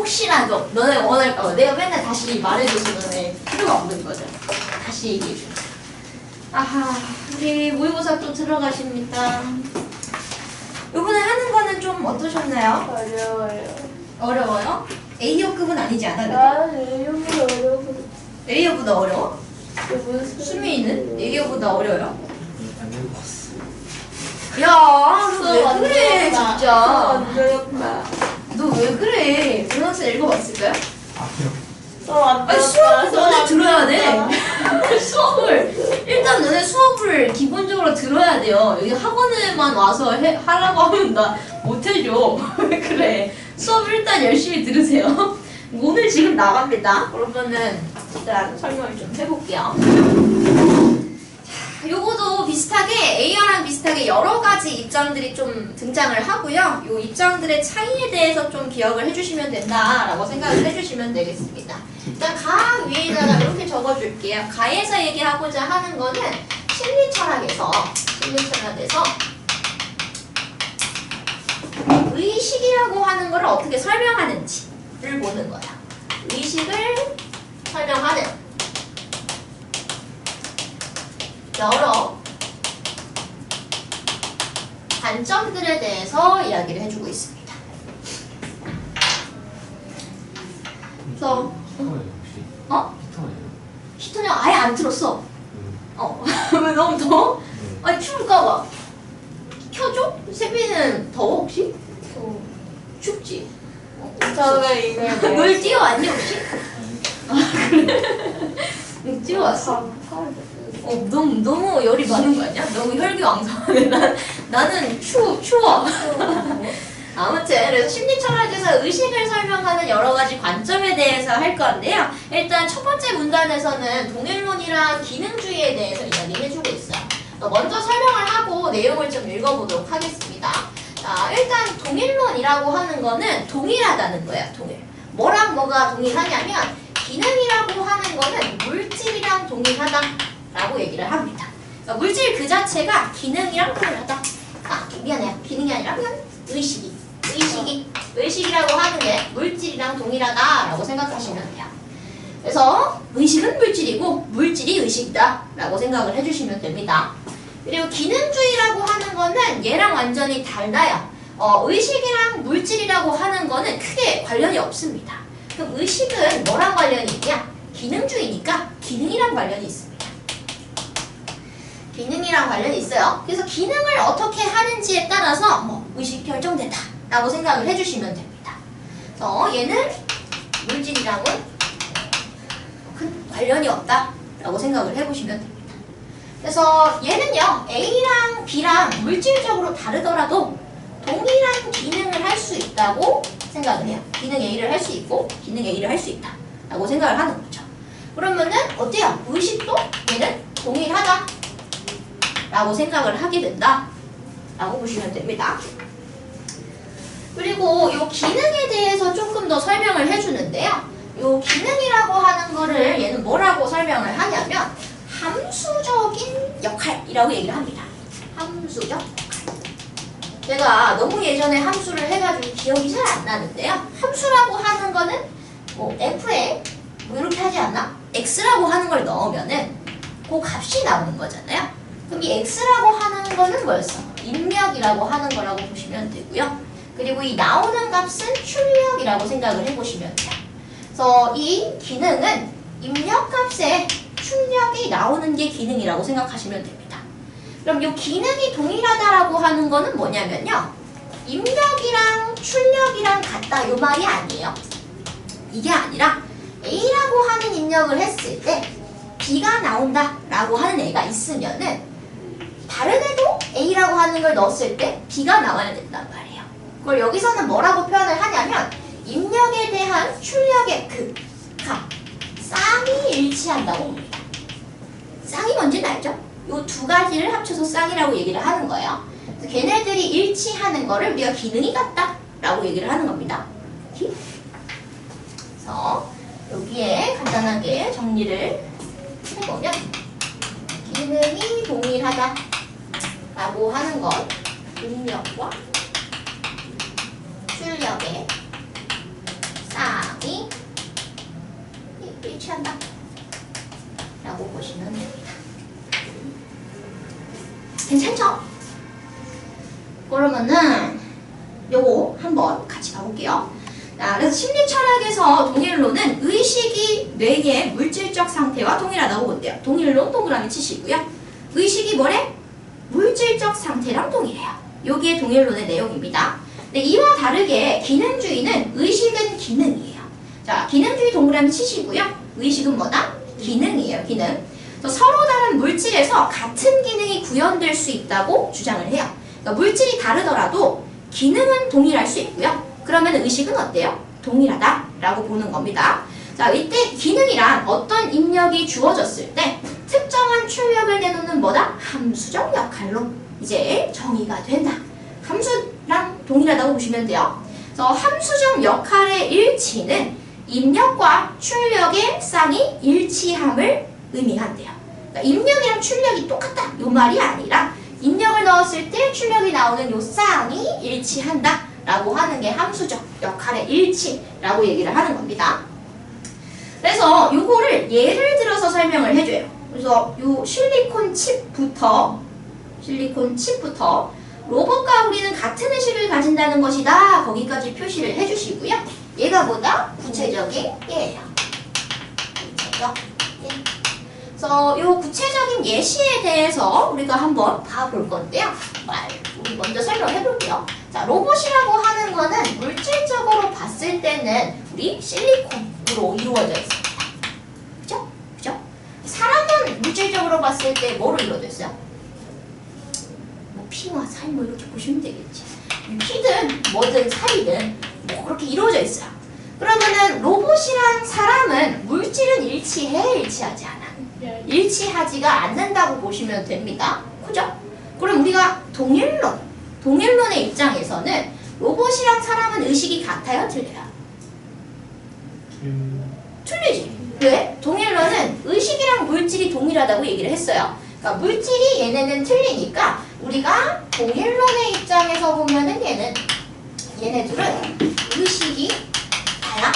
혹시라도 너네 원할까봐 내가 맨날 다시 말해줘서 너네 필요가 없는 거죠. 다시 얘기해줘. 아하, 우리 모의고사 또 들어가십니다. 이번에 하는 거는 좀 어떠셨나요? 어려워요. 어려워요? A여급은 아니지 않아? 나는 A형보다 어려워. A여보다 어려워? 무슨 수미는 A여보다 어려워요? 안 읽었어. 야, 너 왜 그래 진짜? 안 되겠다. 너 왜 그래? 고등학생 읽어봤을까요? 아니요. 아니 수업을 너네 들어야 돼. 수업을 일단 너네 수업을 기본적으로 들어야 돼요. 여기 학원에만 와서 하라고 하면 나 못해줘. 왜 그래? 수업을 일단 열심히 들으세요. 오늘 지금 나갑니다. 그러면은 일단 설명을 좀 해볼게요. 자, 요거도 비슷하게 A어랑 비슷하게 여러 가지 입장들이 좀 등장을 하고요. 요 입장들의 차이에 대해서 좀 기억을 해주시면 된다라고 생각을 해주시면 되겠습니다. 일단 가 위에다가 이렇게 적어줄게요. 가에서 얘기하고자 하는 거는 심리철학에서 의식이라고 하는 걸 어떻게 설명하는지를 보는 거야. 의식을 설명하는 여러 관점들에 대해서 이야기를 해주고 있습니다. 그래서 히터예요 혹시? 어? 히터예요? 히터는 아예 안 틀었어. 왜 너무 더워? 아니 추울까봐. 켜줘? 세빈은 더워 혹시? 춥지? 저는 이걸 널 뛰어왔니 혹시? 응, 뛰어왔어. 너무 열이 많은 거 아니야? 너무 혈기왕성하네. 나는 추워. 아무튼 그래서 심리철학에서 의식을 설명하는 여러 가지 관점에 대해서 할 건데요. 일단 첫 번째 문단에서는 동일론이랑 기능주의에 대해서 이야기해주고 있어요. 먼저 설명을 하고 내용을 좀 읽어보도록 하겠습니다. 자, 일단 동일론이라고 하는 거는 동일하다는 거예요. 동일. 뭐랑 뭐가 동일하냐면 기능이라고 하는 거는 물질이랑 동일하다라고 얘기를 합니다. 그러니까 물질 그 자체가 기능이랑 동일하다. 미안해요. 기능이 아니라 그냥 의식이라고 하는 게 물질이랑 동일하다라고 생각하시면 돼요. 그래서 의식은 물질이고 물질이 의식이다라고 생각을 해주시면 됩니다. 그리고 기능주의라고 하는 거는 얘랑 완전히 달라요. 의식이랑 물질이라고 하는 거는 크게 관련이 없습니다. 그럼 의식은 뭐랑 관련이 있냐? 기능주의니까 기능이랑 관련이 있습니다. 기능이랑 관련이 있어요. 그래서 기능을 어떻게 하는지에 따라서 의식이 결정된다 라고 생각을 해주시면 됩니다. 그래서 얘는 물질이랑은 큰 관련이 없다 라고 생각을 해보시면 됩니다. 그래서 얘는요 A랑 B랑 물질적으로 다르더라도 동일한 기능을 할 수 있다고 생각을 해요. 기능 A를 할 수 있고 기능 A를 할 수 있다 라고 생각을 하는 거죠. 그러면은 어때요? 의식도 얘는 동일하다 라고 생각을 하게 된다 라고 보시면 됩니다. 그리고 이 기능에 대해서 조금 더 설명을 해주는데요. 이 기능이라고 하는 거를 얘는 뭐라고 설명을 하냐면 함수적인 역할이라고 얘기를 합니다. 함수적 역할. 제가 너무 예전에 함수를 해가지고 기억이 잘 안 나는데요. 함수라고 하는 거는 f에 이렇게 하지 않나? x라고 하는 걸 넣으면은 그 값이 나오는 거잖아요. 그럼 이 x라고 하는 거는 뭐였어? 입력이라고 하는 거라고 보시면 되고요. 그리고 이 나오는 값은 출력이라고 생각을 해보시면 돼요. 그래서 이 기능은 입력값에 출력이 나오는 게 기능이라고 생각하시면 됩니다. 그럼 이 기능이 동일하다라고 하는 거는 뭐냐면요. 입력이랑 출력이랑 같다 이 말이 아니에요. 이게 아니라 A라고 하는 입력을 했을 때 B가 나온다 라고 하는 애가 있으면은 다른 애도 A라고 하는 걸 넣었을 때 B가 나와야 된단 말이에요. 그걸 여기서는 뭐라고 표현을 하냐면 입력에 대한 출력의 그 값, 쌍이 일치한다고 봅니다. 쌍이 뭔지는 알죠? 이 두 가지를 합쳐서 쌍이라고 얘기를 하는 거예요. 그래서 걔네들이 일치하는 거를 우리가 기능이 같다 라고 얘기를 하는 겁니다. 그래서 여기에 간단하게 정리를 해보면 기능이 동일하다 라고 하는 건 입력과 출력의 쌍 일치한다 라고 보시면 됩니다. 괜찮죠? 그러면은 요거 한번 같이 봐볼게요. 자, 그래서 심리 철학에서 동일론은 의식이 뇌의 물질적 상태와 동일하다고 본대요. 동일론 동그라미 치시고요. 의식이 뭐래? 물질적 상태랑 동일해요. 여기에 동일론의 내용입니다. 근데 이와 다르게 기능주의는 의식은 기능이에요. 자, 기능주의 동그라미 치시고요. 의식은 뭐다? 기능이에요. 기능. 그래서 서로 다른 물질에서 같은 기능이 구현될 수 있다고 주장을 해요. 그러니까 물질이 다르더라도 기능은 동일할 수 있고요. 그러면 의식은 어때요? 동일하다라고 보는 겁니다. 자, 이때 기능이란 어떤 입력이 주어졌을 때 특정한 출력을 내놓는 뭐다? 함수적 역할로 이제 정의가 된다. 함수랑 동일하다고 보시면 돼요. 그래서 함수적 역할의 일치는 입력과 출력의 쌍이 일치함을 의미한대요. 그러니까 입력이랑 출력이 똑같다. 요 말이 아니라 입력을 넣었을 때 출력이 나오는 요 쌍이 일치한다 라고 하는 게 함수적 역할의 일치라고 얘기를 하는 겁니다. 그래서 요거를 예를 들어서 설명을 해줘요. 그래서 요 실리콘 칩부터 로봇과 우리는 같은 의식을 가진다는 것이다. 거기까지 표시를 해주시고요. 얘가 뭐다? 구체적인 예예요. 구체적 예. 그래서 요 구체적인 예시에 대해서 우리가 한번 봐볼 건데요. 우리 먼저 설명해 볼게요. 자, 로봇이라고 하는 거는 물질적으로 봤을 때는 우리 실리콘으로 이루어져 있습니다. 그죠? 그죠? 사람은 물질적으로 봤을 때 뭐로 이루어져 있어요? 뭐 피와 살 뭐 이렇게 보시면 되겠지. 피든 뭐든 살이든 뭐 그렇게 이루어져 있어요. 그러면은 로봇이랑 사람은 물질은 일치해? 일치하지 않아? 일치하지가 않는다고 보시면 됩니다. 그죠? 그럼 우리가 동일론의 입장에서는 로봇이랑 사람은 의식이 같아요? 틀려요? 틀리지. 왜? 동일론은 의식이랑 물질이 동일하다고 얘기를 했어요. 그러니까 물질이 얘네는 틀리니까 우리가 동일론의 입장에서 보면은 얘네들은 의식이 달라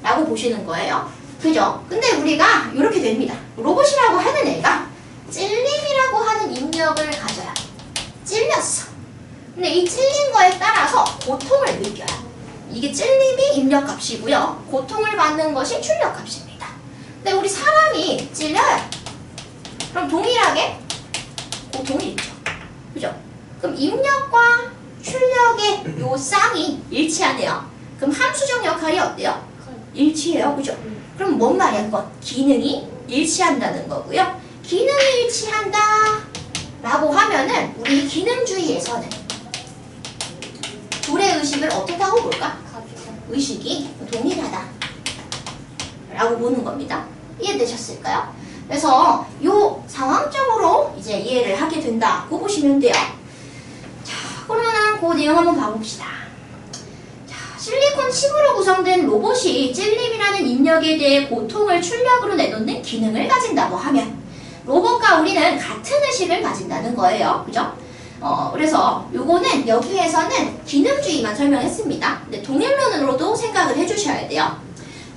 라고 보시는 거예요. 그죠? 근데 우리가 이렇게 됩니다. 로봇이라고 하는 애가 찔림이라고 하는 입력을 가져요. 찔렸어. 근데 이 찔린 거에 따라서 고통을 느껴요. 이게 찔림이 입력값이고요. 고통을 받는 것이 출력값입니다. 근데 우리 사람이 찔려요. 그럼 동일하게 고통이 있죠. 그죠? 그럼 입력과 출력의 요 쌍이 일치하네요. 그럼 함수적 역할이 어때요? 일치해요. 그죠? 그럼 뭔 말이야? 그건 기능이 일치한다는 거고요. 기능이 일치한다 라고 하면은 우리 기능주의에서는 둘의 의식을 어떻게 하고 볼까? 의식이 동일하다 라고 보는 겁니다. 이해되셨을까요? 그래서 요 상황적으로 이제 이해를 하게 된다고 보시면 돼요. 자, 그러면 그 내용 한번 봐봅시다. 실리콘 칩으로 구성된 로봇이 찔림이라는 입력에 대해 고통을 출력으로 내놓는 기능을 가진다고 하면 로봇과 우리는 같은 의식을 가진다는 거예요. 그죠? 그래서 요거는 여기에서는 기능주의만 설명했습니다. 근데 동일론으로도 생각을 해주셔야 돼요.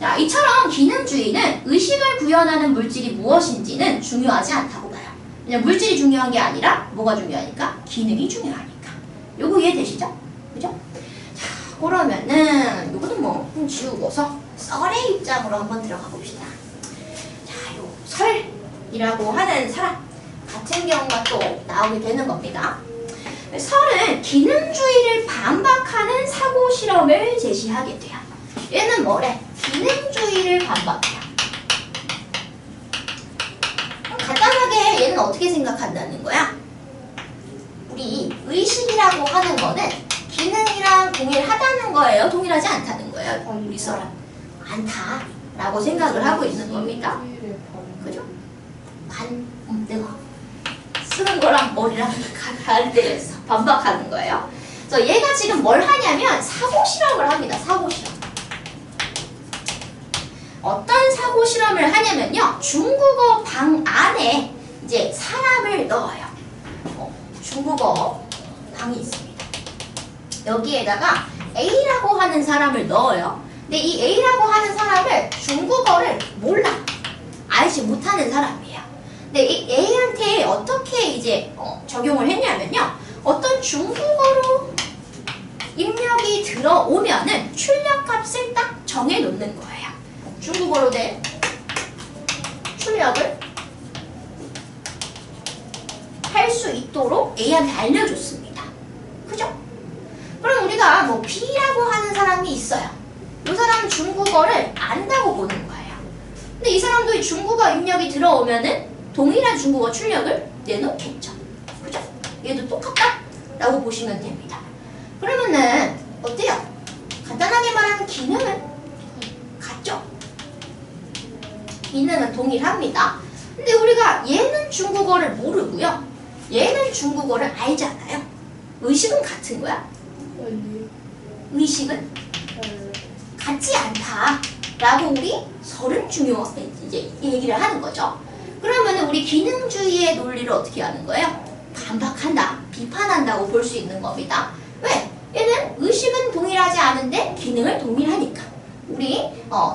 자, 이처럼 기능주의는 의식을 구현하는 물질이 무엇인지는 중요하지 않다고 봐요. 그냥 물질이 중요한 게 아니라 뭐가 중요하니까? 기능이 중요하니까. 요거 이해되시죠? 그죠? 그러면은 요거는 뭐 지우고서 썰의 입장으로 한번 들어가 봅시다. 자, 요 설이라고 하는 사람 같은 경우가 또 나오게 되는 겁니다. 설은 기능주의를 반박하는 사고 실험을 제시하게 돼요. 얘는 뭐래? 기능주의를 반박해요. 간단하게 얘는 어떻게 생각한다는 거야? 우리 의식이라고 하는 거는 기능이랑 동일하다는 거예요? 동일하지 않다는 거예요? 우리 사람 않다라고 생각을 하고 있는 겁니다. 그죠? 내가 쓰는 거랑 머리랑 다르대서 반박하는 거예요. 그래서 얘가 지금 뭘 하냐면 사고 실험을 합니다. 사고 실험. 어떤 사고 실험을 하냐면요. 중국어 방 안에 이제 사람을 넣어요. 중국어 방이 있습니다. 여기에다가 A라고 하는 사람을 넣어요. 근데 이 A라고 하는 사람을 중국어를 몰라. 알지 못하는 사람이에요. 근데 이 A한테 어떻게 이제 적용을 했냐면요. 어떤 중국어로 입력이 들어오면은 출력값을 딱 정해놓는 거예요. 중국어로 된 출력을 할 수 있도록 A한테 알려줬습니다. 그죠? 그럼 우리가 뭐 B라고 하는 사람이 있어요. 이 사람은 중국어를 안다고 보는 거예요. 근데 이 사람도 이 중국어 입력이 들어오면은 동일한 중국어 출력을 내놓겠죠. 그죠? 얘도 똑같다? 라고 보시면 됩니다. 그러면은 어때요? 간단하게 말하면 기능은 같죠? 기능은 동일합니다. 근데 우리가 얘는 중국어를 모르고요. 얘는 중국어를 알잖아요. 의식은 같은 거야? 아니. 의식은 같지 않다라고 우리 서른 중요 이제 얘기를 하는 거죠. 그러면 우리 기능주의의 논리를 어떻게 하는 거예요? 반박한다, 비판한다고 볼 수 있는 겁니다. 왜? 얘는 의식은 동일하지 않은데 기능을 동일하니까. 우리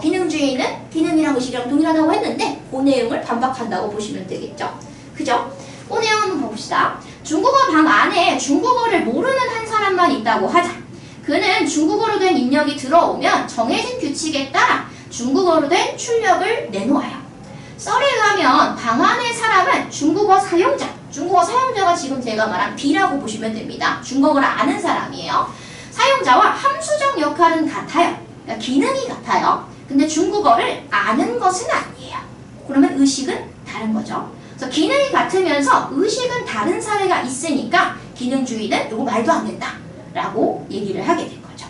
기능주의는 기능이랑 의식이랑 동일하다고 했는데 그 내용을 반박한다고 보시면 되겠죠. 그죠? 그 내용 한번 봅시다. 중국어 방 안에 중국어를 모르는 한 사람만 있다고 하자. 그는 중국어로 된 입력이 들어오면 정해진 규칙에 따라 중국어로 된 출력을 내놓아요. 썰에 의하면 방 안의 사람은 중국어 사용자가 지금 제가 말한 B라고 보시면 됩니다. 중국어를 아는 사람이에요. 사용자와 함수적 역할은 같아요. 그러니까 기능이 같아요. 근데 중국어를 아는 것은 아니에요. 그러면 의식은 다른 거죠. 그래서 기능이 같으면서 의식은 다른 사례가 있으니까 기능주의는 이거 말도 안 된다 라고 얘기를 하게 된 거죠.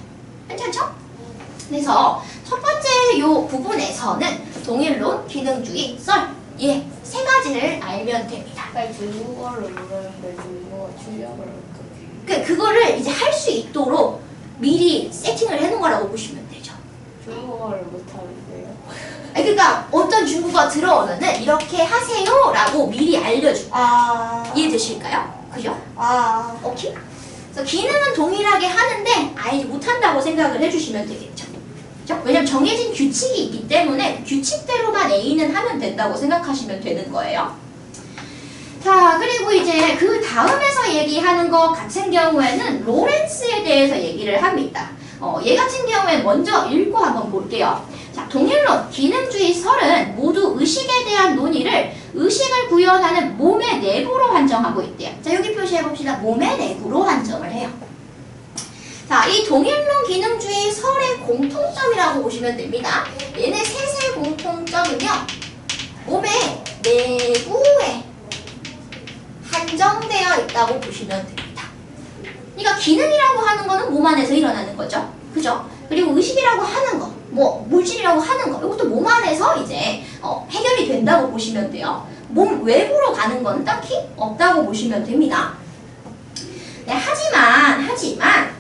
괜찮죠? 그래서 첫 번째 요 부분에서는 동일론, 기능주의, 썰, 세 가지를 알면 됩니다. 아니 중국어를 모르는데 중국어 출력을 어떻게? 그거를 이제 할 수 있도록 미리 세팅을 해놓은 거라고 보시면 되죠. 중국어를 못하는데요. 그러니까 어떤 중국어 들어오면은 이렇게 하세요라고 미리 알려주고. 이해되실까요? 그죠? 오케이. 그래서 기능은 동일하게 하는데 알지 못한다고 생각을 해주시면 되겠죠. 그죠? 왜냐면 정해진 규칙이 있기 때문에 규칙대로만 A는 하면 된다고 생각하시면 되는 거예요. 자, 그리고 이제 그 다음에서 얘기하는 것 같은 경우에는 로렌스에 대해서 얘기를 합니다. 얘 같은 경우에 먼저 읽고 한번 볼게요. 자, 동일론, 기능주의, 설은 모두 의식에 대한 논의를 의식을 구현하는 몸의 내부로 한정하고 있대요. 자, 여기 표시해봅시다. 몸의 내부로 한정을 해요. 자, 이 동일론, 기능주의, 설의 공통점이라고 보시면 됩니다. 얘네 셋의 공통점은요, 몸의 내부에 한정되어 있다고 보시면 됩니다. 그러니까 기능이라고 하는 거는 몸 안에서 일어나는 거죠. 그죠? 그리고 의식이라고 하는 거, 물질이라고 하는 거, 이것도 몸 안에서 이제 해결이 된다고 보시면 돼요. 몸 외부로 가는 건 딱히 없다고 보시면 됩니다. 네, 하지만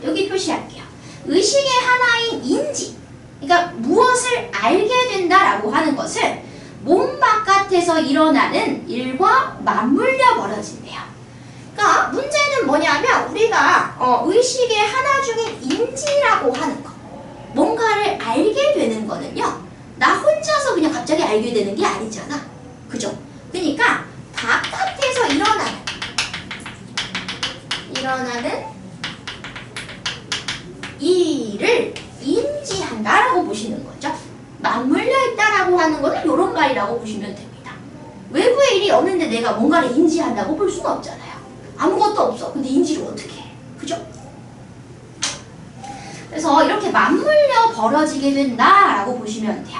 여기 표시할게요. 의식의 하나인 인지, 그러니까 무엇을 알게 된다라고 하는 것을 몸 바깥에서 일어나는 일과 맞물려 벌어진대요. 그러니까 문제는 뭐냐면 우리가 의식의 하나 중인 인지라고 하는 거, 뭔가를 알게 되는 거는요, 나 혼자서 그냥 갑자기 알게 되는 게 아니잖아. 그죠? 그러니까 바깥에서 일어나는 일을 인지한다라고 보시는 거죠. 맞물려 있다라고 하는 거는 이런 말이라고 보시면 됩니다. 외부의 일이 없는데 내가 뭔가를 인지한다고 볼 수는 없잖아요. 아무것도 없어. 근데 인지를 어떻게 해? 그죠? 그래서 이렇게 맞물려 벌어지게 된다라고 보시면 돼요.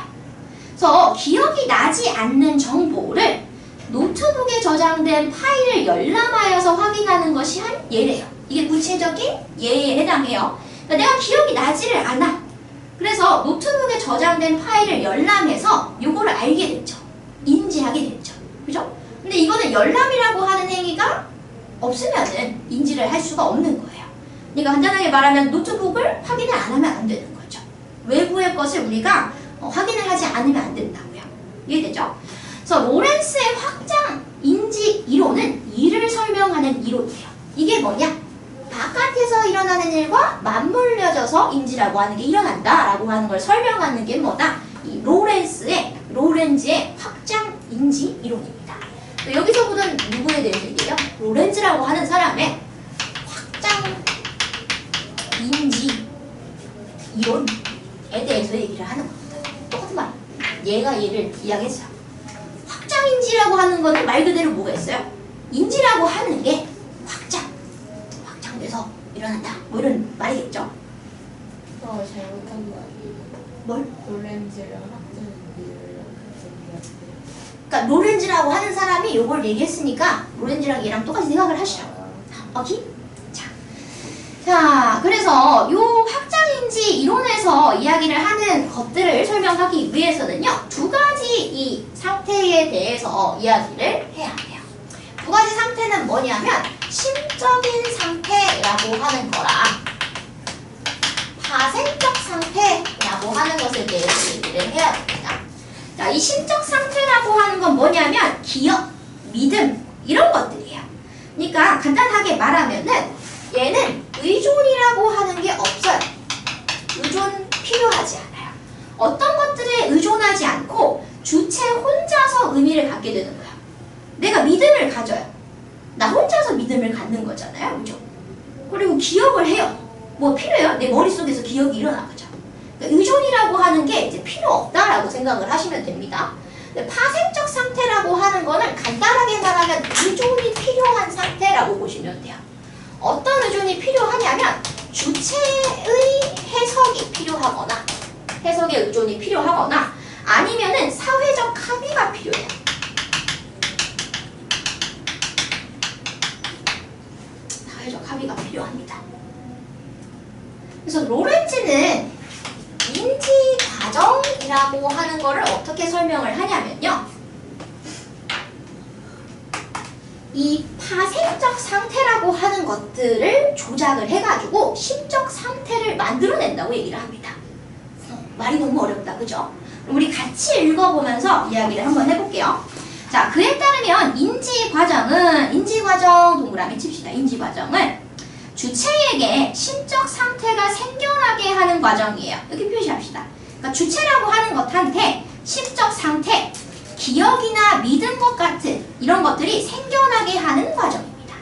그래서 기억이 나지 않는 정보를 노트북에 저장된 파일을 열람하여서 확인하는 것이 한 예래요. 이게 구체적인 예에 해당해요. 그러니까 내가 기억이 나지를 않아. 그래서 노트북에 저장된 파일을 열람해서 요거를 알게 됐죠. 인지하게 됐죠. 그죠? 근데 이거는 열람이라고 하는 행위가 없으면은 인지를 할 수가 없는 거예요. 그러니까 간단하게 말하면 노트북을 확인을 안 하면 안 되는 거죠. 외부의 것을 우리가 확인을 하지 않으면 안 된다고요. 이해되죠? 그래서 로렌스의 확장 인지 이론은 이를 설명하는 이론이에요. 이게 뭐냐? 바깥에서 일어나는 일과 맞물려져서 인지라고 하는 게 일어난다라고 하는 걸 설명하는 게 뭐다? 이 로렌즈의 확장 인지 이론입니다. 여기서부터는 누구에 대해서 얘기해요? 로렌즈라고 하는 사람의 확장 인지 이론에 대해서 얘기를 하는 겁니다. 똑같은 말. 얘가 얘를 이야기했어요. 확장 인지라고 하는 거는 말 그대로 뭐가 있어요? 인지라고 하는 게 확장돼서 일어난다. 뭐 이런 말이겠죠. 잘못한 말이 뭘? 로렌즈랑 학생들이랑 같은 얘기인데. 그러니까 로렌즈라고 하는 사람이 이걸 얘기했으니까 로렌즈랑 얘랑 똑같이 생각을 하시죠. 오케이? 자, 그래서 요 확장인지 이론에서 이야기를 하는 것들을 설명하기 위해서는요, 두 가지 이 상태에 대해서 이야기를 해야 돼요. 두 가지 상태는 뭐냐면 심적인 상태라고 하는 거랑 파생적 상태라고 하는 것에 대해서 얘기를 해야 됩니다. 자, 이 심적 상태라고 하는 건 뭐냐면 기억, 믿음 이런 것들이에요. 그러니까 간단하게 말하면은 얘는 의존이라고 하는 게 없어요. 의존 필요하지 않아요. 어떤 것들에 의존하지 않고 주체 혼자서 의미를 갖게 되는 거야. 내가 믿음을 가져요. 나 혼자서 믿음을 갖는 거잖아요. 그죠? 그리고 기억을 해요. 뭐 필요해요? 내 머릿속에서 기억이 일어나죠. 그러니까 의존이라고 하는 게 이제 필요 없다라고 생각을 하시면 됩니다. 파생적 상태라고 하는 거는 간단하게 말하면 의존이 필요한 상태라고 보시면 돼요. 어떤 의존이 필요하냐면 주체의 해석이 필요하거나 해석의 의존이 필요하거나 아니면은 사회적 합의가 필요해요. 사회적 합의가 필요합니다. 그래서 로렌즈는 인지 과정이라고 하는 거를 어떻게 설명을 하냐면요. 이 파생적 상태라고 하는 것들을 조작을 해가지고 심적 상태를 만들어낸다고 얘기를 합니다. 말이 너무 어렵다, 그죠? 우리 같이 읽어보면서 이야기를 한번 해볼게요. 자, 그에 따르면 인지과정 동그라미 칩시다. 인지과정은 주체에게 심적 상태가 생겨나게 하는 과정이에요. 이렇게 표시합시다. 그러니까 주체라고 하는 것한테 심적 상태, 기억이나 믿은 것 같은 이런 것들이 생겨나게 하는 과정입니다.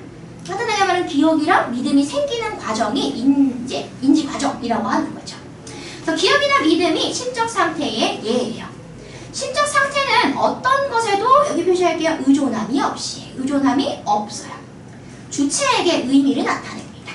간단하게 말하면 기억이랑 믿음이 생기는 과정이 인지 과정이라고 하는 거죠. 그래서 기억이나 믿음이 심적 상태의 예예요. 심적 상태는 어떤 것에도 여기 표시할게요. 의존함이 없어요. 주체에게 의미를 나타냅니다.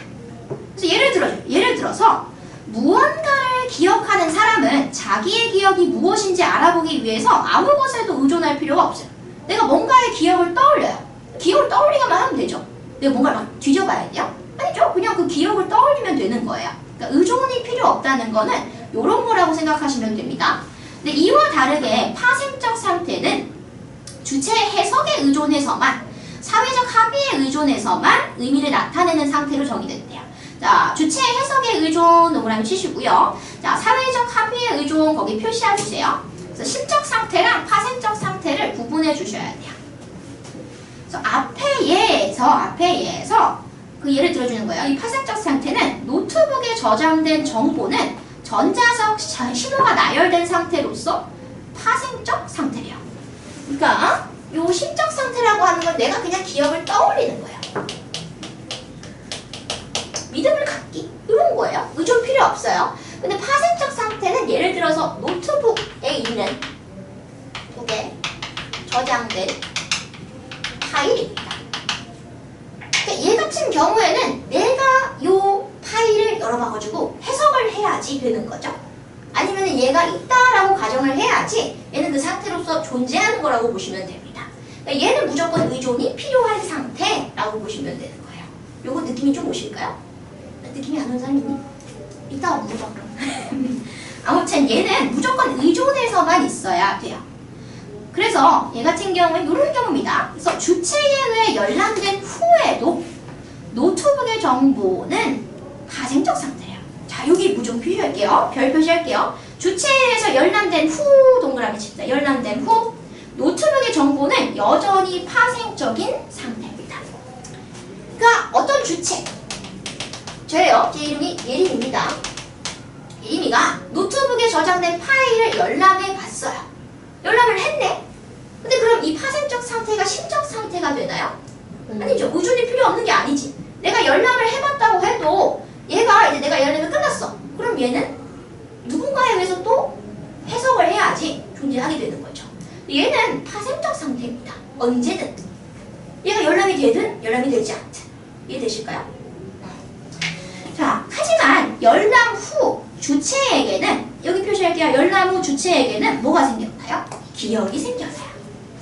그래서 예를 들어서 무언가를 기억하는 사람은 자기의 기억이 무엇인지 알아보기 위해서 아무 것에도 의존할 필요가 없어요. 내가 뭔가의 기억을 떠올려요. 기억을 떠올리기만 하면 되죠. 내가 뭔가를 막 뒤져봐야 돼요? 아니죠. 그냥 그 기억을 떠올리면 되는 거예요. 그러니까 의존이 필요 없다는 거는 이런 거라고 생각하시면 됩니다. 근데 이와 다르게 파생적 상태는 주체의 해석에 의존해서만, 사회적 합의에 의존해서만 의미를 나타내는 상태로 정의된대요. 자, 주체의 해석에 의존 동그라미 치시고요. 자, 사회적 합의에 의존 거기 표시해주세요. 그래서 심적 상태랑 파생적 상태를 구분해 주셔야 돼요. 그래서 앞에 예에서 그 예를 들어주는 거예요. 이 파생적 상태는 노트북에 저장된 정보는 전자적 신호가 나열된 상태로서 파생적 상태래요. 그러니까 요 심적 상태라고 하는 건 내가 그냥 기억을 떠올리는 거예요. 믿음을 갖기 이런 거예요. 의존 필요 없어요. 근데 파생적 상태는 예를 들어서 노트북에 있는 속에 저장된 파일입니다. 그러니까 얘 같은 경우에는 내가 요 파일을 열어봐가지고 해석을 해야지 되는 거죠. 아니면 얘가 있다라고 가정을 해야지 얘는 그 상태로서 존재하는 거라고 보시면 됩니다. 그러니까 얘는 무조건 의존이 필요한 상태라고 보시면 되는 거예요. 요거 느낌이 좀 오실까요? 느낌이 안 오는 사람 있니? 이따가 물어봐 그럼. 아무튼 얘는 무조건 의존해서만 있어야 돼요. 그래서 얘 같은 경우는 이런 경우입니다. 그래서 주체에 의해 열람된 후에도 노트북의 정보는 파생적 상태예요. 자, 여기 무조건 표시할게요. 별 표시할게요. 주체에 의해서 열람된 후 동그라미 칩니다. 열람된 후 노트북의 정보는 여전히 파생적인 상태입니다. 그러니까 어떤 주체, 저예요. 제 이름이 예림입니다. 예림이가 노트북에 저장된 파일을 열람해 봤어요. 열람을 했네? 근데 그럼 이 파생적 상태가 심적 상태가 되나요? 아니죠. 의존이 필요 없는 게 아니지. 내가 열람을 해봤다고 해도 얘가 이제 내가 열람이 끝났어. 그럼 얘는 누군가에 의해서 또 해석을 해야지 존재하게 되는 거죠. 얘는 파생적 상태입니다. 언제든. 얘가 열람이 되든 열람이 되지 않든. 이해되실까요? 자, 하지만 열람 후 주체에게는, 여기 표시할게요. 열람 후 주체에게는 뭐가 생겼나요? 기억이 생겨서요.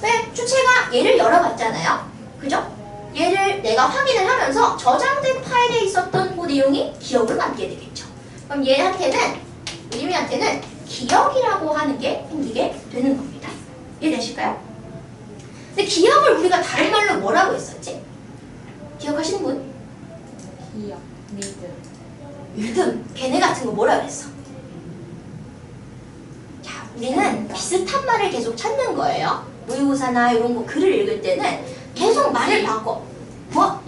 왜? 주체가 얘를 열어봤잖아요. 그죠? 얘를 내가 확인을 하면서 저장된 파일에 있었던 그 내용이 기억을 남게 되겠죠. 그럼 얘한테는, 예림이한테는 기억이라고 하는 게 생기게 되는 겁니다. 이해되실까요? 근데 기억을 우리가 다른 말로 뭐라고 했었지? 기억하시는 분? 기억, 믿음, 걔네 같은 거 뭐라 그랬어? 자, 우리는 비슷한 말을 계속 찾는 거예요. 모의고사나 이런 거 글을 읽을 때는 계속 말을 바꿔. 뭐?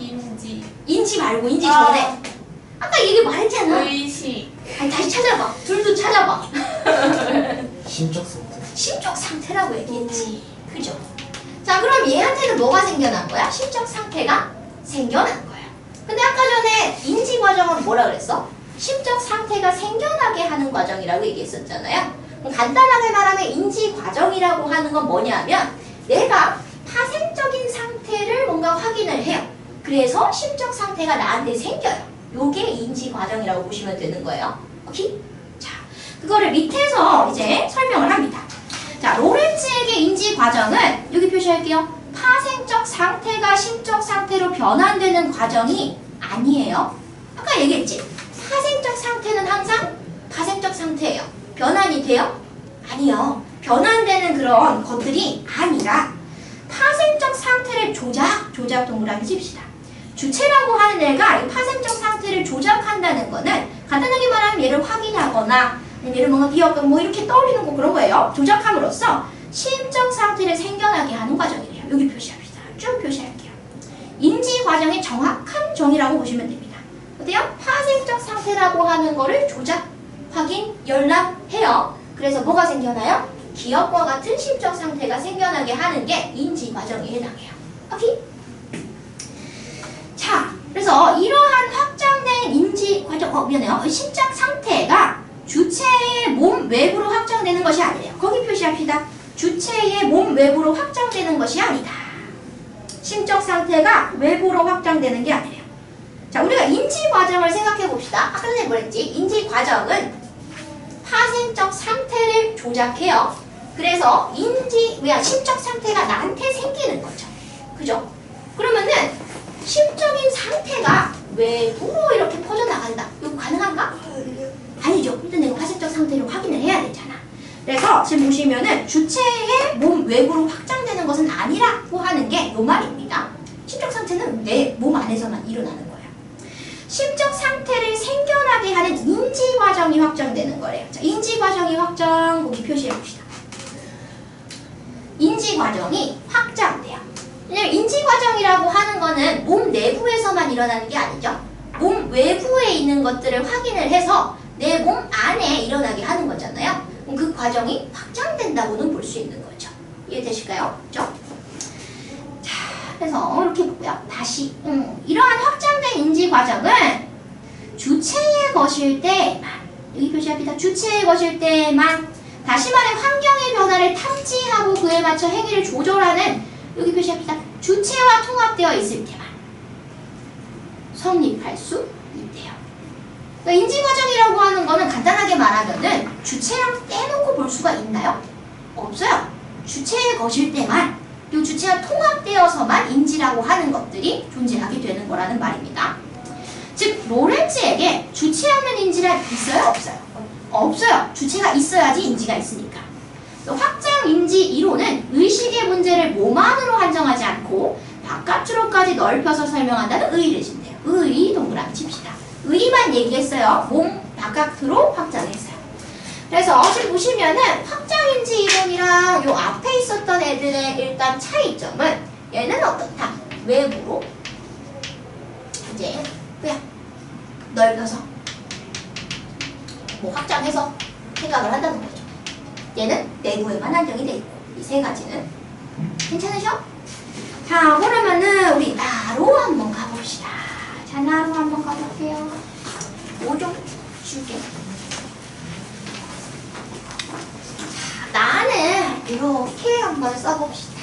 인지 말고 인지 전에. 아까 얘기 말했잖아. 의식, 아니, 다시 찾아봐. 둘도 찾아봐. 심적 상태. 심적 상태라고 얘기했지. 그죠? 자, 그럼 얘한테는 뭐가 생겨난 거야? 심적 상태가 생겨난 거야. 근데 아까 전에 인지 과정은 뭐라 그랬어? 심적 상태가 생겨나게 하는 과정이라고 얘기했었잖아요. 그럼 간단하게 말하면 인지 과정이라고 하는 건 뭐냐면 내가 파생적인 상태를 뭔가 확인을 해요. 그래서 심적 상태가 나한테 생겨요. 요게 인지 과정이라고 보시면 되는 거예요. 오케이? 자, 그거를 밑에서 이제 설명을 합니다. 자, 로렌츠에게 인지 과정은 여기 표시할게요. 파생적 상태가 심적 상태로 변환되는 과정이 아니에요. 아까 얘기했지? 파생적 상태는 항상 파생적 상태예요. 변환이 돼요? 아니요. 변환되는 그런 것들이 아니라 파생적 상태를 조작 동그라미 칩시다. 주체라고 하는 애가 이 파생적 상태를 조작한다는 거는 간단하게 말하면 얘를 확인하거나 얘를 뭔가 기억하고 뭐 이렇게 떠올리는 거 그런 거예요. 조작함으로써 심적 상태를 생겨나게 하는 과정이래요. 여기 표시합시다. 쭉 표시할게요. 인지 과정의 정확한 정의라고 보시면 됩니다. 어때요? 파생적 상태라고 하는 거를 조작, 확인, 열람해요. 그래서 뭐가 생겨나요? 기억과 같은 심적 상태가 생겨나게 하는 게 인지 과정에 해당해요. 오케이? 자, 그래서 이러한 확장된 인지 과정, 미안해요. 심적 상태가 주체의 몸 외부로 확장되는 것이 아니래요. 거기 표시합시다. 주체의 몸 외부로 확장되는 것이 아니다. 심적 상태가 외부로 확장되는 게 아니래요. 자, 우리가 인지 과정을 생각해 봅시다. 아까 전에 뭐랬지? 인지 과정은 파생적 상태를 조작해요. 그래서 심적 상태가 나한테 생기는 거죠. 그죠? 그러면은 심적인 상태가 외부로 이렇게 퍼져나간다. 이거 가능한가? 아니죠. 일단 내가 파생적 상태를 확인을 해야 되잖아. 그래서 지금 보시면은 주체의 몸 외부로 확장되는 것은 아니라고 하는 게 요 말입니다. 심적 상태는 내 몸 안에서만 일어나는 거예요. 심적 상태를 생겨나게 하는 인지 과정이 확장되는 거래요. 자, 인지 과정이 확장, 거기 표시해 봅시다. 인지 과정이 확장돼요. 왜냐면 인지 과정이라고 하는 거는 몸 내부에서만 일어나는 게 아니죠. 몸 외부에 있는 것들을 확인을 해서 내 몸 안에 일어나게 하는 거잖아요. 그럼 그 과정이 확장된다고는 볼 수 있는 거죠. 이해되실까요? 그죠? 자, 그래서 이렇게 보고요. 다시 이러한 확장된 인지 과정은 주체의 것일 때만, 여기 표시합니다. 주체의 것일 때만, 다시 말해 환경의 변화를 탐지하고 그에 맞춰 행위를 조절하는, 여기 표시합니다. 주체와 통합되어 있을 때만 성립할 수 있대요. 그러니까 인지 과정이라고 하는 거는 간단하게 말하면은 주체랑 떼놓고 볼 수가 있나요? 없어요. 주체의 것일 때만, 이 주체와 통합되어서만 인지라고 하는 것들이 존재하게 되는 거라는 말입니다. 즉 로렌츠에게 주체 없는 인지란 있어요? 없어요? 없어요. 주체가 있어야지 인지가 있으니까. 확장 인지 이론은 의식의 문제를 몸 안으로 한정하지 않고 바깥으로까지 넓혀서 설명한다는 의의를 준대요. 의의 동그라미 칩시다. 의의만 얘기했어요. 몸 바깥으로 확장했어요. 그래서 지금 보시면은 확장인지 이론이랑 요 앞에 있었던 애들의 일단 차이점은 얘는 어떻다? 외부로 이제 뭐야? 넓혀서 뭐 확장해서 생각을 한다는 거죠. 얘는 내부에만 한정이 돼 있고 이 세 가지는 괜찮으셔? 자, 그러면은 우리 나로 한번 가봅시다. 자, 나로 한번 가볼게요. 5종 줄게. 자, 나는 이렇게 한번 써봅시다.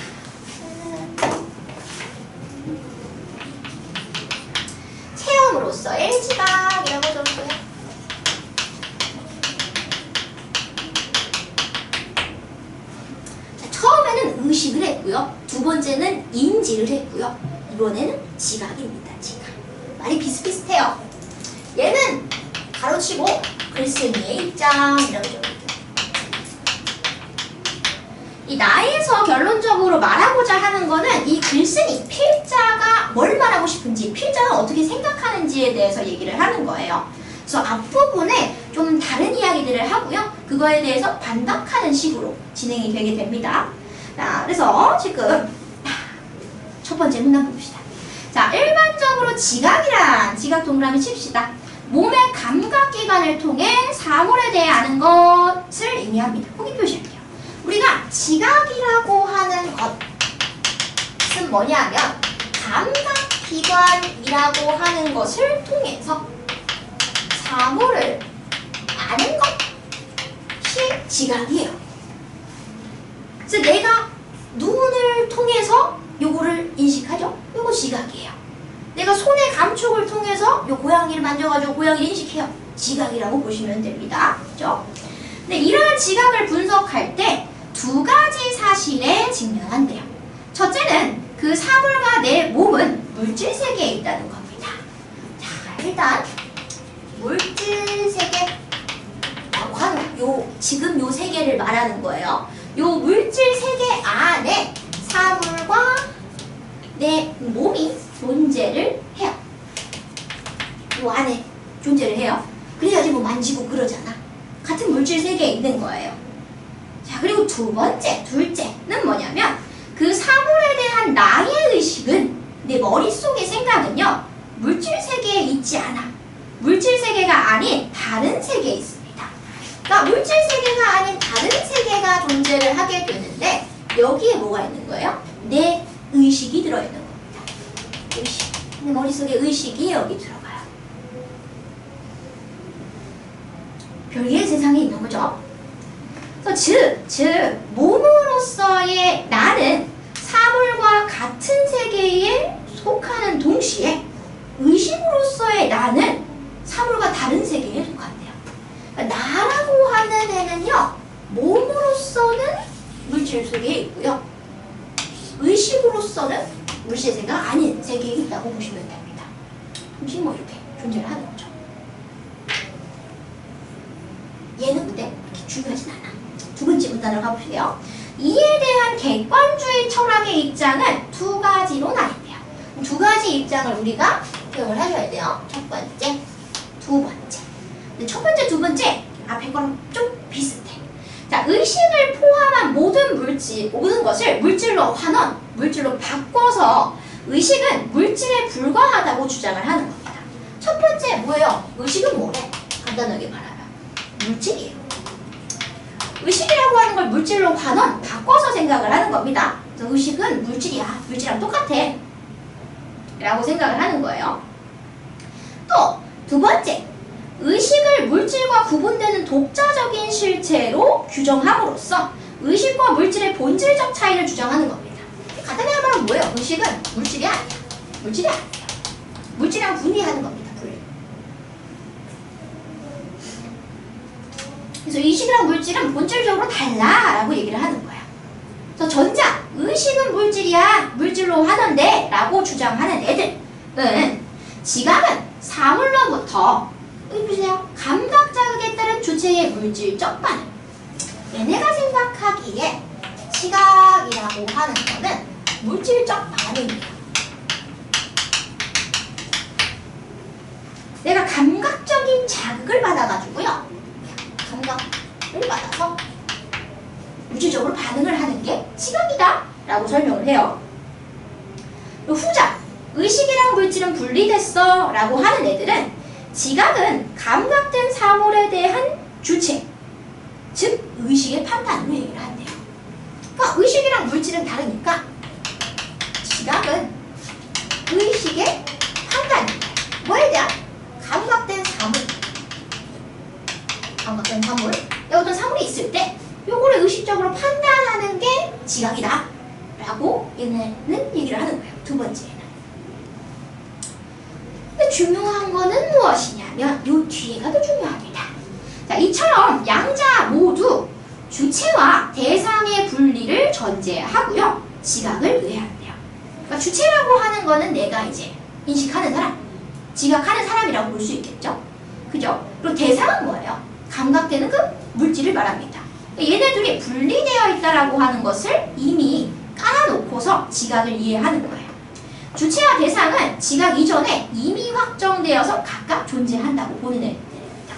체험으로서의 지각이라고 적고요. 자, 처음에는 의식을 했고요. 두 번째는 인지를 했고요. 이번에는 지각입니다. 지각. 말이 비슷비슷해요. 얘는 가로치고 글쓴이의 입장이라고 적을게요. 이 나에서 결론적으로 말하고자 하는 거는 이 글쓴이, 필자가 뭘 말하고 싶은지, 필자가 어떻게 생각하는지에 대해서 얘기를 하는 거예요. 그래서 앞부분에 좀 다른 이야기들을 하고요. 그거에 대해서 반박하는 식으로 진행이 되게 됩니다. 자, 그래서 지금 첫 번째 문단 봅시다. 자, 일반적으로 지각이란 지각 동그라미 칩시다. 몸의 감각기관을 통해 사물에 대해 아는 것을 의미합니다. 거기 표시할게요. 우리가 지각이라고 하는 것은 뭐냐면 감각기관이라고 하는 것을 통해서 사물을 아는 것이 지각이에요. 그래서 내가 눈을 통해서 요거를 인식하죠? 요거 지각이에요. 내가 손의 감촉을 통해서 요 고양이를 만져가지고 고양이를 인식해요. 지각이라고 보시면 됩니다. 그죠? 근데 이러한 지각을 분석할 때 두 가지 사실에 직면한대요. 첫째는 그 사물과 내 몸은 물질 세계에 있다는 겁니다. 자, 일단 물질 세계라고 하는 지금 요 세계를 말하는 거예요. 요 물질 세계 안에 사물과 내 몸이 존재를 해요. 요 안에 존재를 해요. 그래야지 뭐 만지고 그러잖아. 같은 물질 세계에 있는 거예요. 자, 그리고 둘째는 뭐냐면 그 사물에 대한 나의 의식은, 내 머릿속의 생각은요, 물질 세계에 있지 않아. 물질 세계가 아닌 다른 세계에 있습니다. 그러니까 물질 세계가 아닌 다른 세계가 존재를 하게 되는데 여기에 뭐가 있는 거예요? 내 의식이 들어있는 겁니다. 의식. 내 머릿속에 의식이 여기 들어가요. 별개의 세상에 있는 거죠. 즉 몸으로서의 나는 사물과 같은 세계에 속하는 동시에 의식으로서의 나는 사물과 다른 세계에 속한대요. 그러니까 나라고 하는 애는요, 몸으로서는 물질 속에 있고요, 의식으로서는 물질 세계가 아닌 세계에 있다고 보시면 됩니다. 음식 뭐 이렇게 존재를 하는 거죠. 얘는 근데 그렇게 중요하진 않아. 두 번째 문단으로 가보세요. 이에 대한 객관주의 철학의 입장은 두 가지로 나뉜대요. 두 가지 입장을 우리가 기억을 하셔야 돼요. 첫 번째, 두 번째. 근데 첫 번째, 두 번째 앞에 거랑 좀 비슷해. 자, 의식을 포함한 모든 것을 물질로 환원, 물질로 바꿔서 의식은 물질에 불과하다고 주장을 하는 겁니다. 첫 번째 뭐예요? 의식은 뭐래? 간단하게 말하면 물질이에요. 의식이라고 하는 걸 물질로 환원, 바꿔서 생각을 하는 겁니다. 그래서 의식은 물질이야. 물질이랑 똑같아. 라고 생각을 하는 거예요. 또 두 번째, 의식을 물질과 구분되는 독자적인 실체로 규정함으로써 의식과 물질의 본질적 차이를 주장하는 겁니다. 간단히 말하면 뭐예요? 의식은 물질이 아니야. 물질이 아니에요. 물질이랑 분리하는 겁니다. 그래서 의식이랑 물질은 본질적으로 달라라고 얘기를 하는 거야. 그래서 전자, 의식은 물질이야, 물질로 하던데 라고 주장하는 애들은 지각은 사물로부터, 여기 보세요, 감각 자극에 따른 주체의 물질적 반응. 얘네가 생각하기에 지각이라고 하는 거는 물질적 반응이에요. 내가 감각적인 자극을 받아가지고요, 감각을 받아서 물질적으로 반응을 하는 게 지각이다 라고 설명을 해요. 후자, 의식이랑 물질은 분리됐어 라고 하는 애들은 지각은 감각된 사물에 대한 주체, 즉 의식의 판단으로 얘기를 한대요. 그러니까 의식이랑 물질은 다르니까 지각은 의식의 판단입니다. 뭐에 대한? 감각된 사물. 감각된 사물. 어떤 사물이 있을 때 요거를 의식적으로 판단하는 게 지각이다 라고 얘네는 얘기를 하는 거예요. 두 번째는. 근데 중요한 거는 무엇이냐면 요 뒤에가 더 중요합니다. 자, 이처럼 양자 모두 주체와 대상의 분리를 전제하고요. 지각을 의뢰한대요. 그러니까 주체라고 하는 거는 내가 이제 인식하는 사람, 지각하는 사람이라고 볼 수 있겠죠. 그죠? 그리고 대상은 뭐예요? 감각되는 그 물질을 말합니다. 얘네들이 분리되어 있다라고 하는 것을 이미 깔아놓고서 지각을 이해하는 거예요. 주체와 대상은 지각 이전에 이미 확정되어서 각각 존재한다고 보는 애들입니다.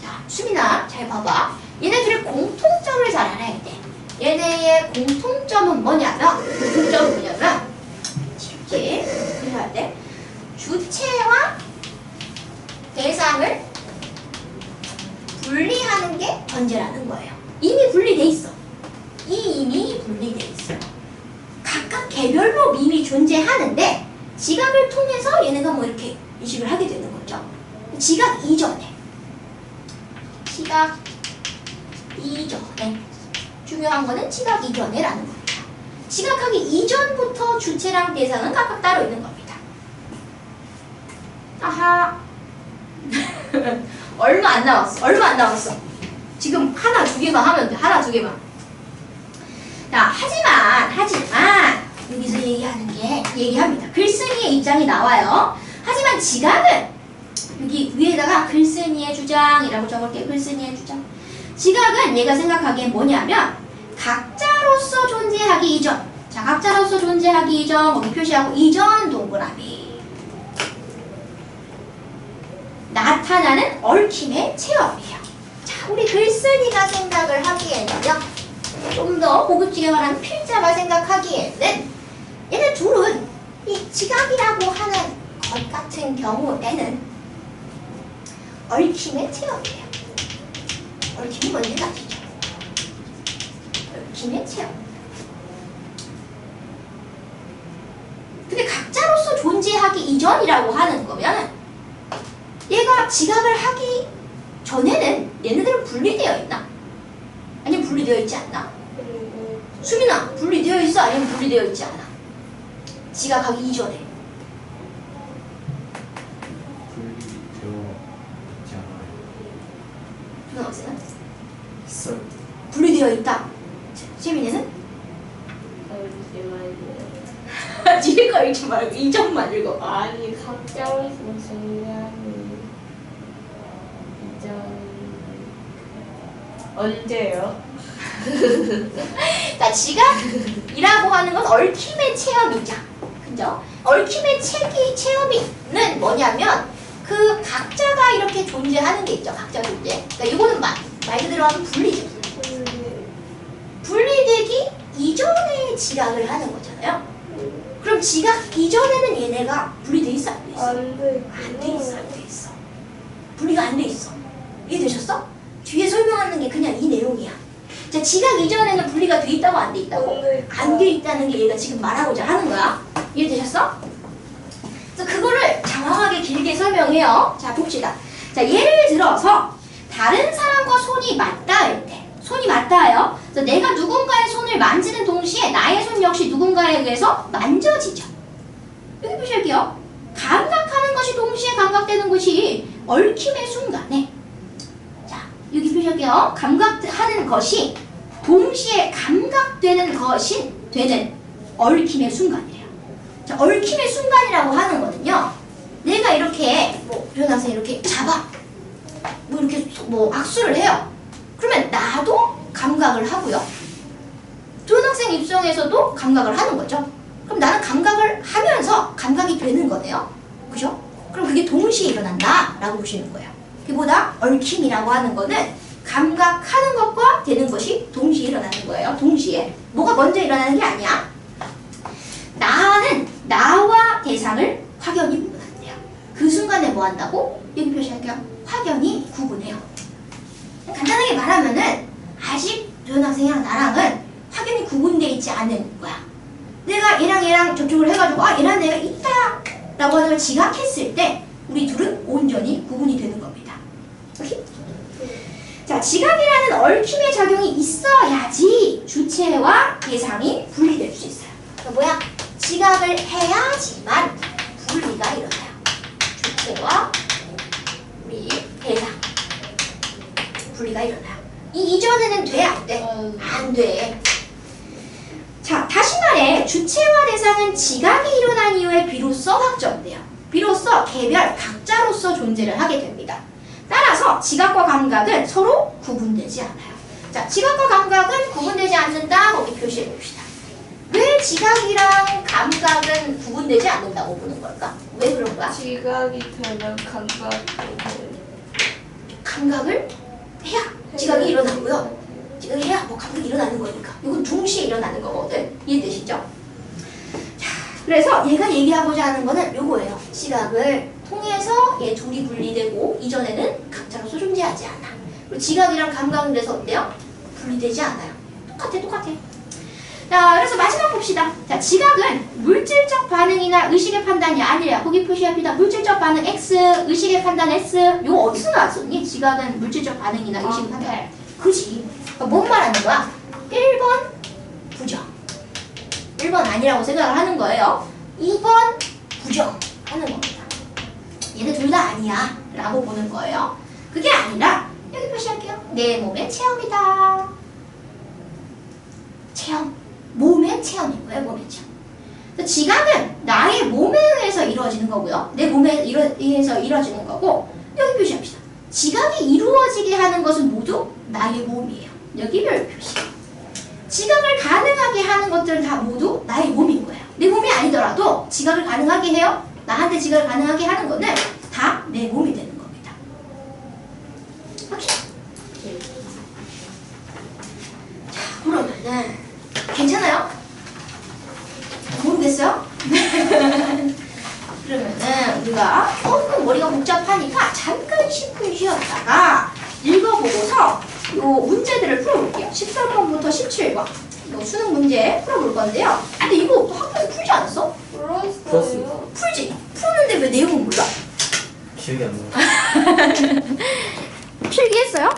자, 수민아, 잘 봐봐. 얘네들의 공통점을 잘 알아야 돼. 얘네의 공통점은 뭐냐면, 이렇게 해야 돼. 주체와 대상을 분리하는 게 전제라는 거예요. 이미 분리돼 있어. 이미 분리돼 있어요. 각각 개별로 이미 존재하는데 지각을 통해서 얘네가 뭐 이렇게 인식을 하게 되는 거죠. 지각 이전에. 중요한 거는 지각 이전에라는 겁니다. 지각하기 이전부터 주체랑 대상은 각각 따로 있는 겁니다. 아하. 얼마 안 남았어. 지금 하나 두 개만 하면 돼. 하나 두 개만. 자, 하지만 여기서 얘기합니다. 글쓴이의 입장이 나와요. 하지만 지각은 여기 위에다가 글쓴이의 주장이라고 적을게요. 글쓴이의 주장. 지각은 얘가 생각하기엔 뭐냐면 각자로서 존재하기 이전. 자, 각자로서 존재하기 이전 거기 표시하고 이전 동그라미. 나타나는 얽힘의 체험이에요. 자, 우리 글쓴이가 생각을 하기에는요. 좀 더 고급지게 말하면 필자가 생각하기에는 얘네 둘은 이 지각이라고 하는 것 같은 경우에는 얽힘의 체험이에요. 얽힘이 뭔지 아시죠? 얽힘의 체험. 근데 각자로서 존재하기 이전이라고 하는 거면 얘가 지각을 하기 전에는 얘네들은 분리되어 있나? 아니면 분리되어 있지 않나? 수민아, 분리되어 있어? 아니면 분리되어 있지 않아? 지각하기 이전에. 분리되어 있지 않아요. 중학생은? 있어요. 분리되어 있다. 세민이는? 잠시만요. 뒤에 거 읽지 말고 이점만 읽어. 아니, 각자로서 존재하는 이전 언제요? 자, 지각이라고 하는 건 얽힘의 체험이죠. 그죠? 얽힘의 체험이는 뭐냐면 그 각자가 이렇게 존재하는 게 있죠. 각자 존재. 그러니까 이거는 말 그대로 하면 분리죠. 분리되기 이전에 지각을 하는 거잖아요. 그럼 지각 이전에는 얘네가 분리돼 있어? 안 돼 있어? 안 돼 있어. 분리가 안 돼 있어. 이해되셨어? 뒤에 설명하는 게 그냥 이 내용이야. 자, 지각 이전에는 분리가 돼 있다고 안 돼 있다고? 안 돼 있다는 게 얘가 지금 말하고자 하는 거야. 이해되셨어? 그래서 그거를 장황하게 길게 설명해요. 자, 봅시다. 자, 예를 들어서 다른 사람과 손이 맞닿을 때, 손이 맞닿아요. 그래서 내가 누군가의 손을 만지는 동시에 나의 손 역시 누군가에 의해서 만져지죠. 여기 보실게요. 감각하는 것이 동시에 감각되는 것이 얽힘의 순간에, 자, 여기 보실게요. 감각하는 것이 동시에 감각되는 것이 되는 얽힘의 순간이래요. 자, 얽힘의 순간이라고 하는 거는요. 내가 이렇게 조연학생 이렇게 잡아, 이렇게 악수를 해요. 그러면 나도 감각을 하고요. 조연학생 입장에서도 감각을 하는 거죠. 그럼 나는 감각을 하면서 감각이 되는 거네요. 그죠? 그럼 그게 동시에 일어난다 라고 보시는 거예요. 그보다 얽힘이라고 하는 거는 감각하는 것과 되는 것이 동시에 일어나는 거예요. 동시에. 뭐가 먼저 일어나는 게 아니야. 나는 나와 대상을 확연히 구분한대요. 그 순간에 뭐 한다고? 여기 표시할게요. 확연히 구분해요. 간단하게 말하면은 아직 도현 학생이랑 나랑은 확연히 구분돼 있지 않은 거야. 내가 얘랑 접촉을 해가지고 얘랑 내가 있다 라고 하는 걸 지각했을 때 우리 둘은 온전히 구분이 되는 겁니다. 오케이? 자, 지각이라는 얽힘의 작용이 있어야지 주체와 대상이 분리될 수 있어요. 그러니까 뭐야? 지각을 해야지만 분리가 일어나요. 주체와 우리 대상 분리가 일어나요. 이 이전에는 돼? 안 돼? 안 돼. 자, 다시 말해 주체와 대상은 지각이 일어난 이후에 비로소 확정돼요. 비로소 개별 각자로서 존재를 하게 됩니다. 따라서 지각과 감각은 서로 구분되지 않아요. 자, 지각과 감각은 구분되지 않는다. 거기 표시해 봅시다. 왜 지각이랑 감각은 구분되지 않는다고 보는 걸까? 왜 그런 거야? 지각이 되면 감각을 해야 지각이 일어나고요. 지각을 해야 뭐 감각이 일어나는 거니까. 이건 동시에 일어나는 거거든. 이해되시죠? 자, 그래서 얘가 얘기하고자 하는 거는 요거예요. 지각을 통해서 얘 둘이 분리되고 이전에는 각자로서 존재하지 않아. 그리고 지각이랑 감각은 그래서 어때요? 분리되지 않아요. 똑같아. 자, 그래서 마지막 봅시다. 자, 지각은 물질적 반응이나 의식의 판단이 아니라 거기 표시합니다. 물질적 반응 X, 의식의 판단 S. 이거 어디서 나왔었니? 지각은 물질적 반응이나 의식의 판단. 그지? 그러니까 뭔 말하는 거야? 1번 부정. 1번 아니라고 생각을 하는 거예요. 2번 부정하는 겁니다. 얘네 둘 다 아니야 라고 보는 거예요. 그게 아니라 여기 표시할게요. 내 몸의 체험이다. 체험. 몸의 체험인 거예요. 몸의 체험. 지각은 나의 몸에 의해서 이루어지는 거고요. 내 몸에 의해서 이루어지는 거고 여기 표시합시다. 지각이 이루어지게 하는 것은 모두 나의 몸이에요. 여기 별 표시. 지각을 가능하게 하는 것들은 다 모두 나의 몸인 거예요. 내 몸이 아니더라도 지각을 가능하게 해요. 나한테 지각을 가능하게 하는 거는 다 내 몸이 되는 겁니다. 오케이? 자, 그러면은 괜찮아요? 모르겠어요? 그러면은 우리가 조금 머리가 복잡하니까 잠깐 10분 쉬었다가 읽어보고서 요 문제들을 풀어볼게요. 13번부터 17번 요 수능 문제 풀어볼 건데요. 근데 이거 학교에서 풀지 않았어? 풀었어요. 풀지? 푸는데 왜 내용은 몰라? 기억이 안 나. 필기했어요?